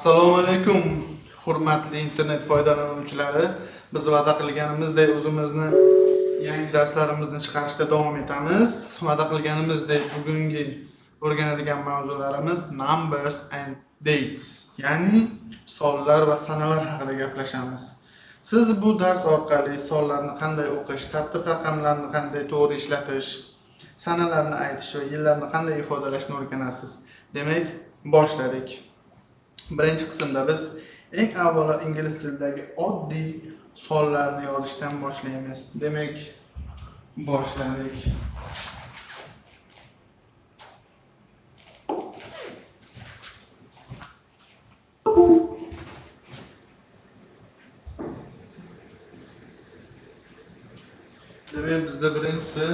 Assalomu alaykum hurmatli internet foydalanuvchilari. Biz va'da qilganimizdek o'zimizni yangi darslarimizni chiqarishda davom etamiz. Va'da qilganimizdek bugungi o'rganadigan mavzularimiz numbers and dates, ya'ni sonlar va sanalar haqida gaplashamiz. Siz bu dars orqali sonlarni qanday o'qish, tartib raqamlarni qanday to'g'ri ishlatish, sanalarni aytish va yillarni qanday ifodalashni o'rganasiz. Demak, boshladik. Birinchi qismda biz eng avvalo ingliz tilidagi oddiy sonlarni yozishdan boshlaymiz. Demak, boshladik. Demak, bizda birinchisi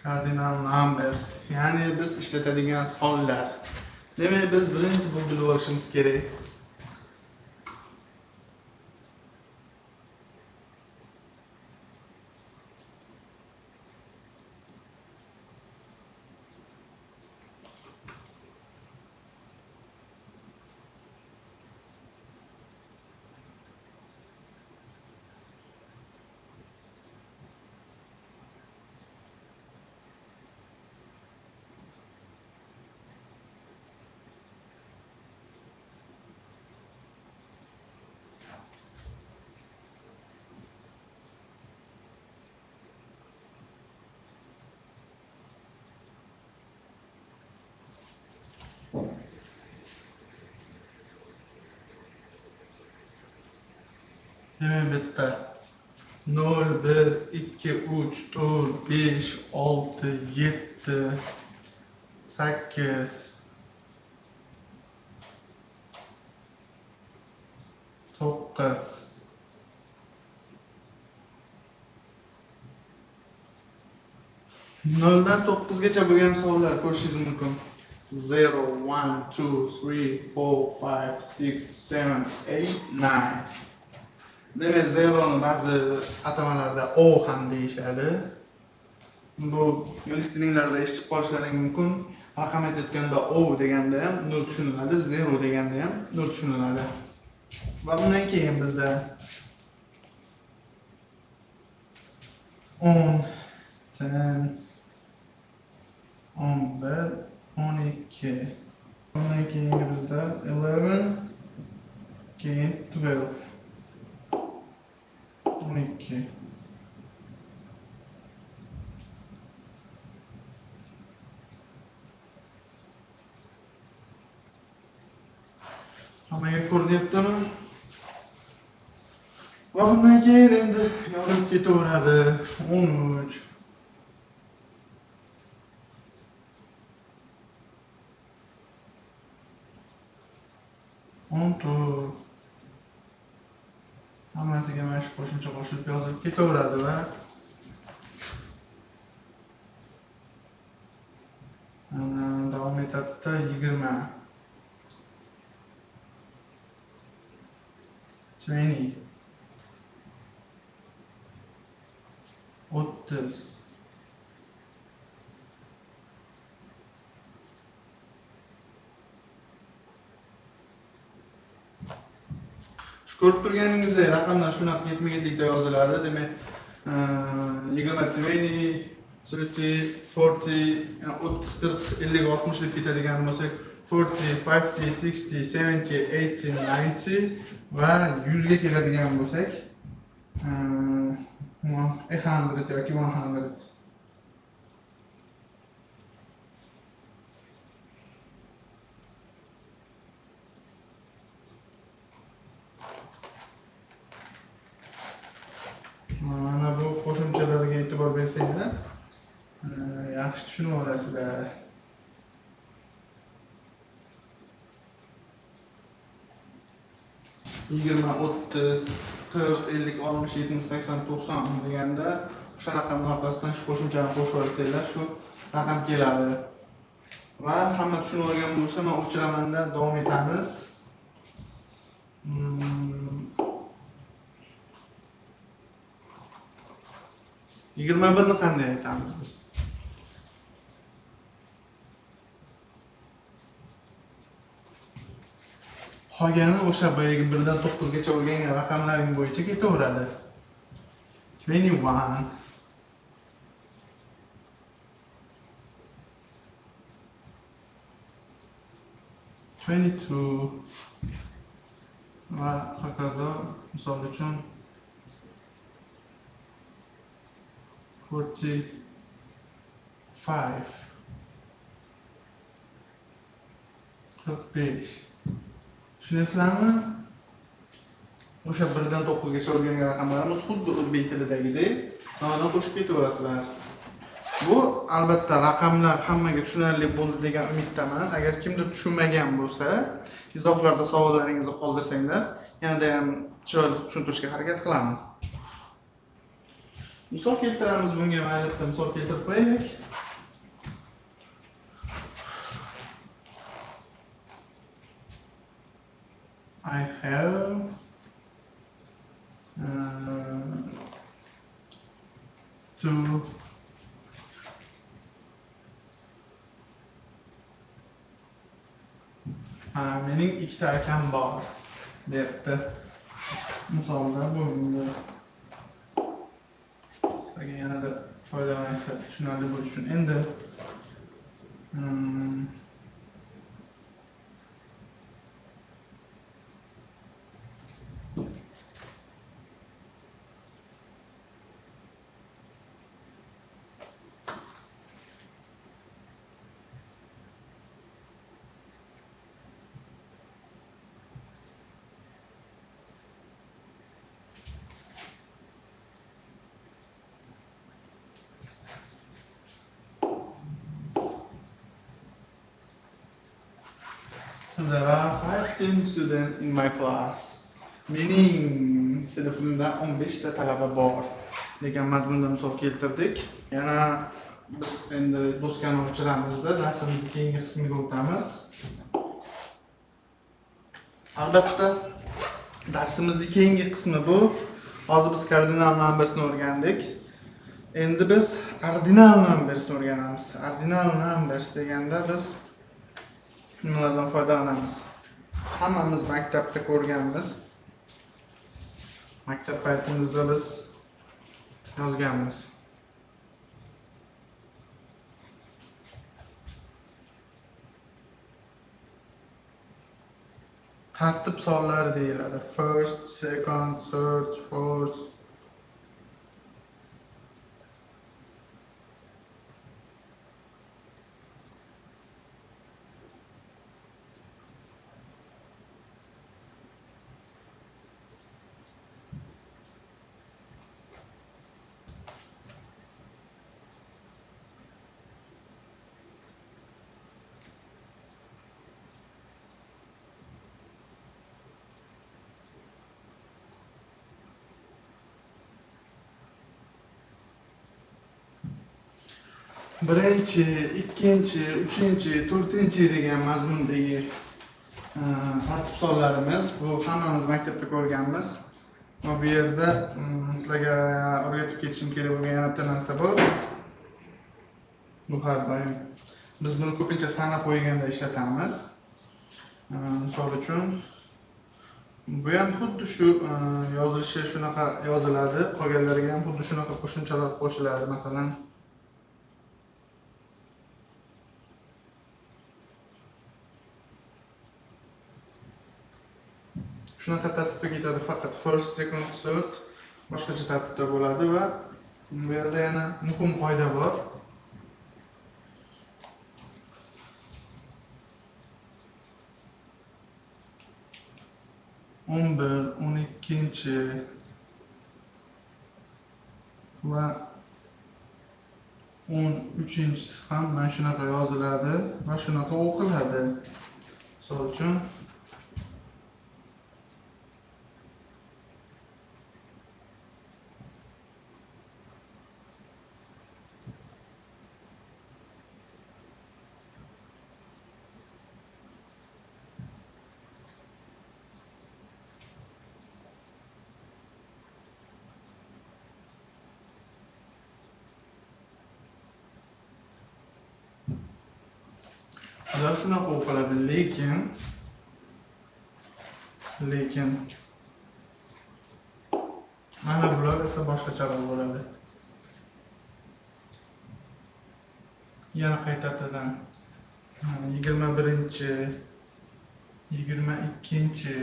cardinal numbers, ya'ni biz ishlatadigan sonlar. Demak, biz birinchi bu bilib olishimiz kerak. Demek bitta 0, 1, 2, 3, 4, 5, 6, 7, 8, 9, 0dan 9gacha bo'lgan sonlar ko'rishingiz mumkin. 0, 1, 2, 3, 4, 5, 6, 7, 8, 9. Demek zeroni ba'zi atamalarda O ham deyishadi. Bu ingliz tilinglarda eshitib qolishlaring mumkin. Raqam aytayotganda O deganda ham 0 tushuniladi, 0 deganda ham 0 tushuniladi. Va bundan keyin bizda 10, 10, 11, 12. Bundan keyin bizda 11, keyin 12. 12. Hammaga ko'rinyaptimi? Va bundan keyin endi yozib ketaveradi. 13. 14. Hammasiga mana shu qo'shimcha qo'shilib yozilib ketaveradi va davom etadi 20. 20. 30. Ko'rib turganingizdek raqamlar shunaqa ketma-ketlikda yoziladi. Demak, 20, 30, 40, 30, 40, 50, 60 deb ketadigan bo'lsak, 40, 50, 60, 70, 80, 90 va 100 ga keladigan bo'lsak, 100 yoki 100. Mana bu qo'shimchalarga e'tibor bersanglar, yaxshi tushunib olasizlar. Yigirma, 30, 40, 50, 60, 70, 80, 90 deganda o'sha raqamlar orqasidan shu qo'shimchani qo'shib olsanglar, shu raqam keladi. Va hamma tushunib olgan bo'lsa, men o'chiramanda davom etamiz. Hmm, 21 ni qanday aytamiz biz? Qolgani o'sha boyagi 1 dan 9 gacha o'rgangan raqamlaring bo'yicha ketaveradi. 21, 22 va hokazo. Misol uchun 45. Qirq besh. Tushunyapsizlarmi? O'sha 1 dan 9 gacha o'rgangan raqamlarimiz xuddi o'zbek tilidagidek nodan qo'shib ketaverasizlar. Bu albatta raqamlar hammaga tushunarli bo'ldi degan umiddaman. Agar kimdir tushunmagan bo'lsa, izohlarda savollaringizni qoldirsanglar, yanada ham chiroyli tushuntirishga harakat qilamiz. Misol keltiramiz bunga, mayli bitta misol keltirib qo'yaylik. I have two mening ikkita akam bor deyapti. Misolda bo'ldi. Agar yanada foydalanishda tushunarli bo'lishi uchun endi there are 15 students in my class. Mening sinfimda 15 ta talaba bor degan mazmunda misol keltirdik. Yana biz endi do'stkan o'quvchilarimizda darsimizning keyingi qismiga o'tamiz. Albatta darsimizning keyingi qismi bu. Hozir biz kardinal numbersni o'rgandik. Endi biz ordinal numbersni o'rganamiz. Ordinal numbers deganda biz nimalardan foydalanamiz? Hammamiz maktabda ko'rganmiz. Maktab paytimizda biz yozganmiz. Tartib sonlari deyiladi. First, second, third, fourth. Birinchi, ikkinchi, uchinchi, to'rtinchi degan mazmundagi tartib sonlarimiz. Bu hammamiz maktabda ko'rganmiz. Va bu yerda sizlarga o'rgatib ketishim kerak bo'lgan yana bitta narsa bor. Bu har doim biz buni ko'pincha sanab qo'yganda ishlatamiz. Misol uchun bu ham xuddi shu yozilishi shunaqa yoziladi. Qolganlariga ham xuddi shunaqa qo'shimchalar qo'shiladi. Masalan, shunaqa tartibda ketadi, faqat first, second, third boshqacha tartibda bo'ladi va bu yerda yana muhim qoida bor. o'n bir, 12-chi va 13-chisi ham mana shunaqa yoziladi va shunaqa o'qiladi. Misol uchun Ular shunaqa o'qiladi, lekin mana bular esa boshqacharoq bo'ladi. Yana qaytadan 21-chi, 22-chi,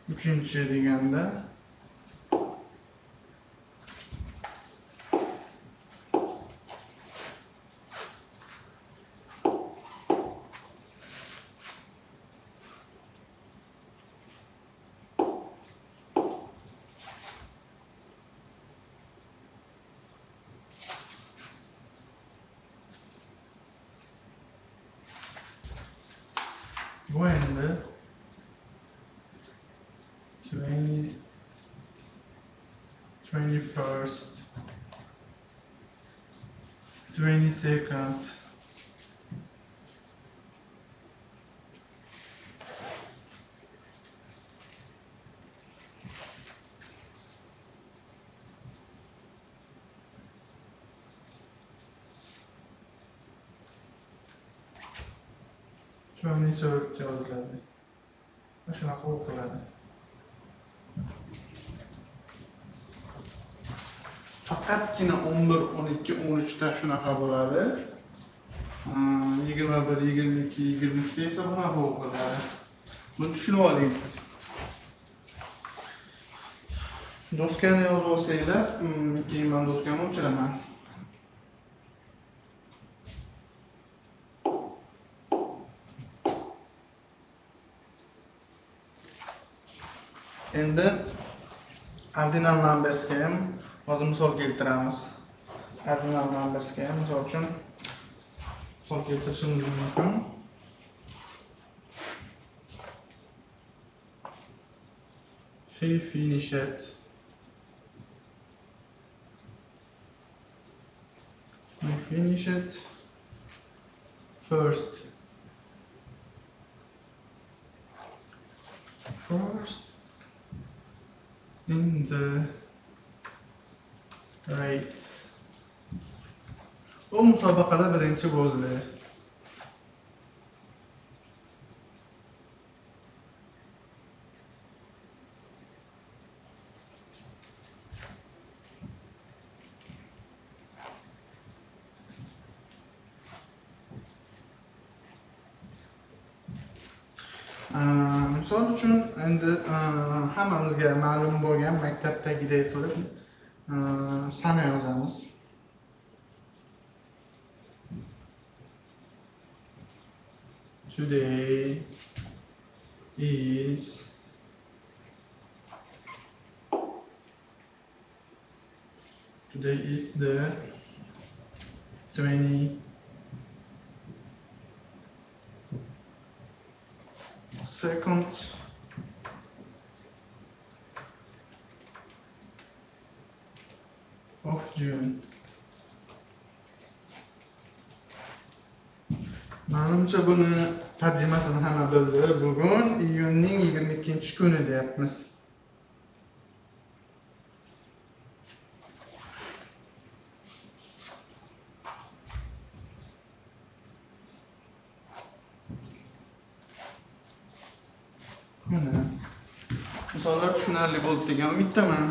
23-chi deganda bu endi 21st, 22nd, Shunday so'rib yoziladi. Shunaqa o'qiladi. Faqatgina 11, 12, 13 da shunaqa bo'ladi. 21, 22, 23 da esa bunaqa o'qiladi. Buni tushunib oling. Doskani yozib olsanglar, keyin men doskani o'chiraman. Endi ordinal numbersga ham hozir misol keltiramiz. Ordinal numbersga ham misol uchun misol keltirishimiz mumkin. He finished first in the race. O musobaqada birinchi bo'ldi. Misol uchun endi hammamizga ma'lum bo'lgan maktabdagidek qilib sana yozamiz. Today is the 22nd of June. Menimcha buni tarjimasini hamma bildi. Bugun iyunning 22-kuni deyapmiz. Mana misollar tushunarli bo'ldi degan umiddaman.